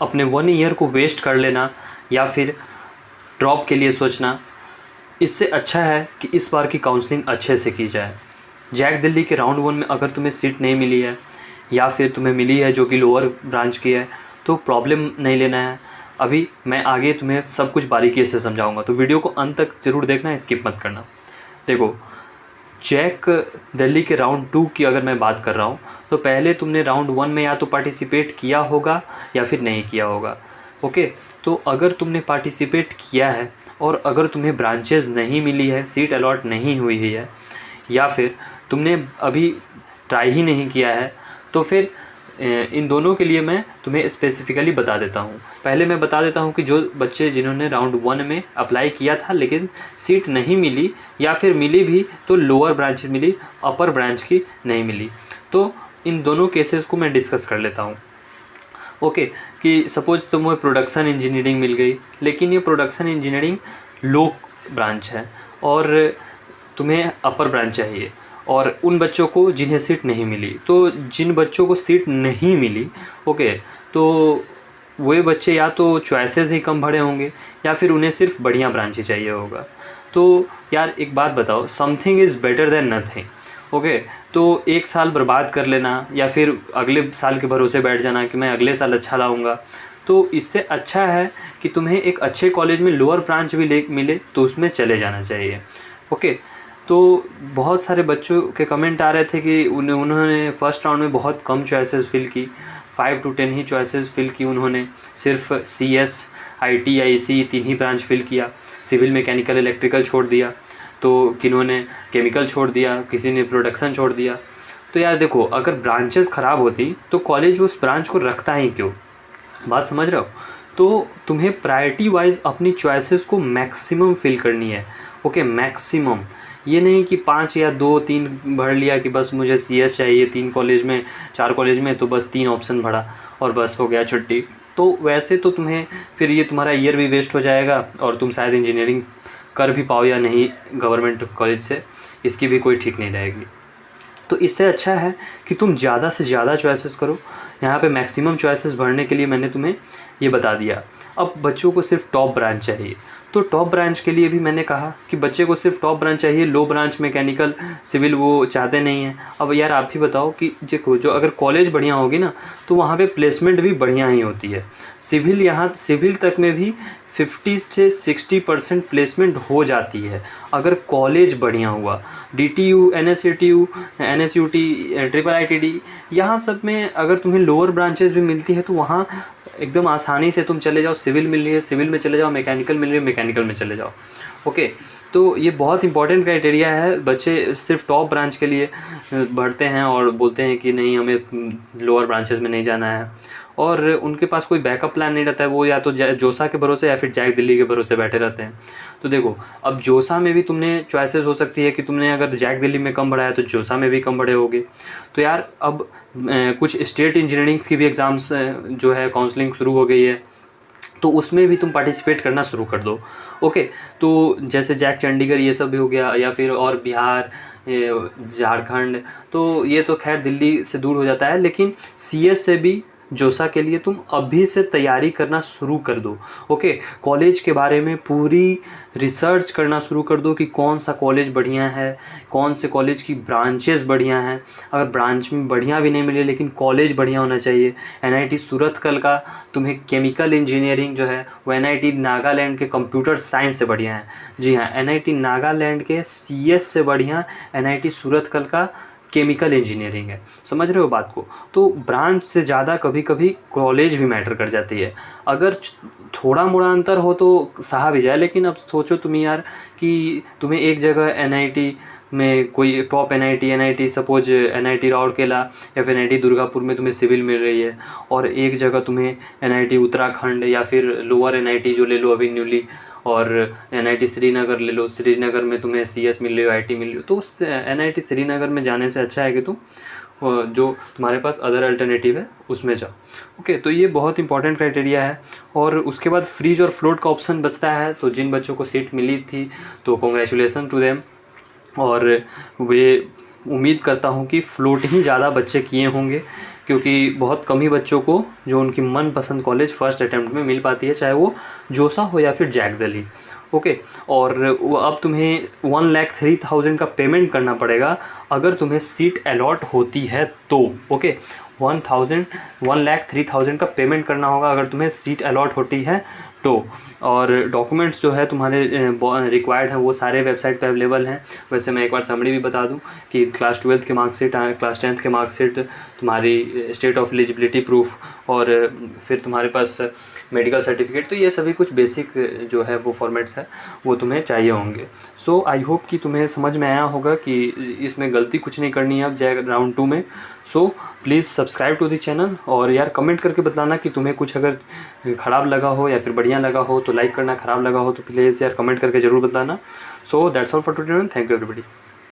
अपने 1 ईयर को वेस्ट कर लेना या फिर ड्रॉप के लिए सोचना, इससे अच्छा है कि इस बार की काउंसलिंग अच्छे से की जाए। जैक दिल्ली के राउंड 1 में अगर तुम्हें सीट नहीं मिली है या फिर तुम्हें मिली है जो कि लोअर ब्रांच की है, तो प्रॉब्लम नहीं लेना है। अभी मैं आगे तुम्हें सब कुछ बारीकी से समझाऊंगा, तो वीडियो को अंत तक ज़रूर देखना, स्किप मत करना। देखो, जैक दिल्ली के राउंड 2 की अगर मैं बात कर रहा हूँ, तो पहले तुमने राउंड 1 में या तो पार्टिसिपेट किया होगा या फिर नहीं किया होगा। ओके, तो अगर तुमने पार्टिसिपेट किया है और अगर तुम्हें ब्रांचेस नहीं मिली है, सीट अलॉट नहीं हुई है, या फिर तुमने अभी ट्राई ही नहीं किया है, तो फिर इन दोनों के लिए मैं तुम्हें स्पेसिफिकली बता देता हूँ। पहले मैं बता देता हूँ कि जो बच्चे जिन्होंने राउंड 1 में अप्लाई किया था लेकिन सीट नहीं मिली या फिर मिली भी तो लोअर ब्रांच मिली, अपर ब्रांच की नहीं मिली, तो इन दोनों केसेस को मैं डिस्कस कर लेता हूँ। ओके, कि सपोज तुम्हें प्रोडक्शन इंजीनियरिंग मिल गई, लेकिन ये प्रोडक्शन इंजीनियरिंग लो ब्रांच है और तुम्हें अपर ब्रांच चाहिए, और उन बच्चों को जिन्हें सीट नहीं मिली, तो जिन बच्चों को सीट नहीं मिली, ओके, तो वे बच्चे या तो चॉइसेस ही कम भरे होंगे या फिर उन्हें सिर्फ बढ़िया ब्रांच ही चाहिए होगा। तो यार एक बात बताओ, something is better than nothing. Okay, तो एक साल बर्बाद कर लेना या फिर अगले साल के भरोसे बैठ जाना कि मैं अगले साल अच्छा लाऊंगा, तो इससे अच्छा है कि तुम्हें एक अच्छे कॉलेज में लोअर ब्रांच भी मिले तो उसमें चले जाना चाहिए। ओके, तो बहुत सारे बच्चों के कमेंट आ रहे थे कि उन्होंने फर्स्ट राउंड में बहुत कम चॉइसेस फिल की, 5 to 10 ही चॉइसेस फिल की उन्होंने, सिर्फ CS, IT, IC 3 ही ब्रांच फिल किया, सिविल, मैकेनिकल, इलेक्ट्रिकल छोड़ दिया, तो किन्होंने केमिकल छोड़ दिया, किसी ने प्रोडक्शन छोड़ दिया। तो यार देखो, अगर ब्रांचेस ख़राब होती तो कॉलेज उस ब्रांच को रखता ही क्यों? बात समझ रहे हो? तो तुम्हें प्रायोरिटी वाइज अपनी चॉइसेस को मैक्सिमम फिल करनी है। ओके, मैक्सिमम, ये नहीं कि 5 या 2-3 भर लिया कि बस मुझे CS चाहिए 3 कॉलेज में, 4 कॉलेज में, तो बस 3 ऑप्शन भरा और बस हो गया छुट्टी। तो वैसे तो तुम्हें फिर ये तुम्हारा ईयर भी वेस्ट हो जाएगा और तुम शायद इंजीनियरिंग कर भी पाओ या नहीं गवर्नमेंट कॉलेज से, इसकी भी कोई ठीक नहीं रहेगी। तो इससे अच्छा है कि तुम ज़्यादा से ज़्यादा चॉइसेस करो। यहाँ पे मैक्सिमम चॉइसेस भरने के लिए मैंने तुम्हें ये बता दिया। अब बच्चों को सिर्फ टॉप ब्रांच चाहिए, तो टॉप ब्रांच के लिए भी मैंने कहा कि बच्चे को सिर्फ टॉप ब्रांच चाहिए, लो ब्रांच मैकेनिकल, सिविल वो चाहते नहीं हैं। अब यार आप ही बताओ कि देखो, जो अगर कॉलेज बढ़िया होगी ना तो वहाँ पे प्लेसमेंट भी बढ़िया ही होती है। सिविल, यहाँ सिविल तक में भी 50 से 60% प्लेसमेंट हो जाती है अगर कॉलेज बढ़िया हुआ। DTU, NSCTU, NSUT, IIITD, यहाँ सब में अगर तुम्हें लोअर ब्रांचेस भी मिलती है तो वहाँ एकदम आसानी से तुम चले जाओ। सिविल मिल रही है, सिविल में चले जाओ, मैकेनिकल मिल रही है, मैकेनिकल में चले जाओ। ओके, तो ये बहुत इंपॉर्टेंट क्राइटेरिया है। बच्चे सिर्फ टॉप ब्रांच के लिए बढ़ते हैं और बोलते हैं कि नहीं, हमें लोअर ब्रांचेस में नहीं जाना है, और उनके पास कोई बैकअप प्लान नहीं रहता है। वो या तो जोसा के भरोसे या फिर जैक दिल्ली के भरोसे बैठे रहते हैं। तो देखो, अब जोसा में भी तुमने चॉइसेस हो सकती है कि तुमने अगर जैक दिल्ली में कम बढ़ाया तो जोसा में भी कम बढ़े होगे। तो यार अब कुछ स्टेट इंजीनियरिंग्स की भी एग्ज़ाम्स जो है काउंसलिंग शुरू हो गई है, तो उसमें भी तुम पार्टिसिपेट करना शुरू कर दो। ओके, तो जैसे जैक चंडीगढ़ ये सब भी हो गया, या फिर और बिहार, झारखंड, तो ये तो खैर दिल्ली से दूर हो जाता है, लेकिन CS से भी जोसा के लिए तुम अभी से तैयारी करना शुरू कर दो। ओके, कॉलेज के बारे में पूरी रिसर्च करना शुरू कर दो कि कौन सा कॉलेज बढ़िया है, कौन से कॉलेज की ब्रांचेस बढ़िया हैं। अगर ब्रांच में बढ़िया भी नहीं मिले लेकिन कॉलेज बढ़िया होना चाहिए। NIT सूरतकल का तुम्हें केमिकल इंजीनियरिंग जो है वो NIT नागालैंड के कंप्यूटर साइंस से बढ़िया है। जी हाँ, NIT नागालैंड के CS से बढ़िया NIT सूरतकल का केमिकल इंजीनियरिंग है। समझ रहे हो बात को? तो ब्रांच से ज़्यादा कभी कभी कॉलेज भी मैटर कर जाती है। अगर थोड़ा मोड़ा अंतर हो तो सहा भी जाए, लेकिन अब सोचो तुम यार कि तुम्हें एक जगह NIT में कोई top NIT suppose NIT Rourkela या फिर NIT दुर्गापुर में तुम्हें सिविल मिल रही है, और एक जगह तुम्हें NIT उत्तराखंड या फिर लोअर NIT जो ले लो अभी न्यूली, और NIT श्रीनगर ले लो, श्रीनगर में तुम्हें CS मिल रही हो, IT मिल रही हो, तो उस NIT श्रीनगर में जाने से अच्छा है कि तुम जो तुम्हारे पास अदर अल्टरनेटिव है उसमें जाओ। ओके, तो ये बहुत इंपॉर्टेंट क्राइटेरिया है। और उसके बाद फ्रीज और फ्लोट का ऑप्शन बचता है, तो जिन बच्चों को सीट मिली थी तो कॉन्ग्रेचुलेसन टू देम, और वे उम्मीद करता हूँ कि फ़्लोट ही ज़्यादा बच्चे किए होंगे, क्योंकि बहुत कम ही बच्चों को जो उनकी मनपसंद कॉलेज फर्स्ट अटैम्प्ट में मिल पाती है, चाहे वो जोसा हो या फिर जैक दिल्ली। ओके, और वो अब तुम्हें 1,03,000 का पेमेंट करना पड़ेगा अगर तुम्हें सीट अलॉट होती है तो। ओके, 1,03,000 का पेमेंट करना होगा अगर तुम्हें सीट अलॉट होती है तो। और डॉक्यूमेंट्स जो है तुम्हारे रिक्वायर्ड हैं वो सारे वेबसाइट पे अवेलेबल हैं। वैसे मैं एक बार समरी भी बता दूं कि क्लास 12th की मार्कशीट, क्लास 10th की मार्कशीट, तुम्हारी स्टेट ऑफ एलिजिबिलिटी प्रूफ, और फिर तुम्हारे पास मेडिकल सर्टिफिकेट, तो ये सभी कुछ बेसिक जो है वो फॉर्मेट्स है वो तुम्हें चाहिए होंगे। सो आई होप कि तुम्हें समझ में आया होगा कि इसमें गलती कुछ नहीं करनी है अब जैक राउंड 2 में। So please subscribe to the channel, और यार कमेंट करके बताना कि तुम्हें कुछ अगर ख़राब लगा हो या फिर बढ़िया लगा हो तो लाइक करना, ख़राब लगा हो तो प्लीज़ यार कमेंट करके ज़रूर बताना। So that's all for today, thank you everybody.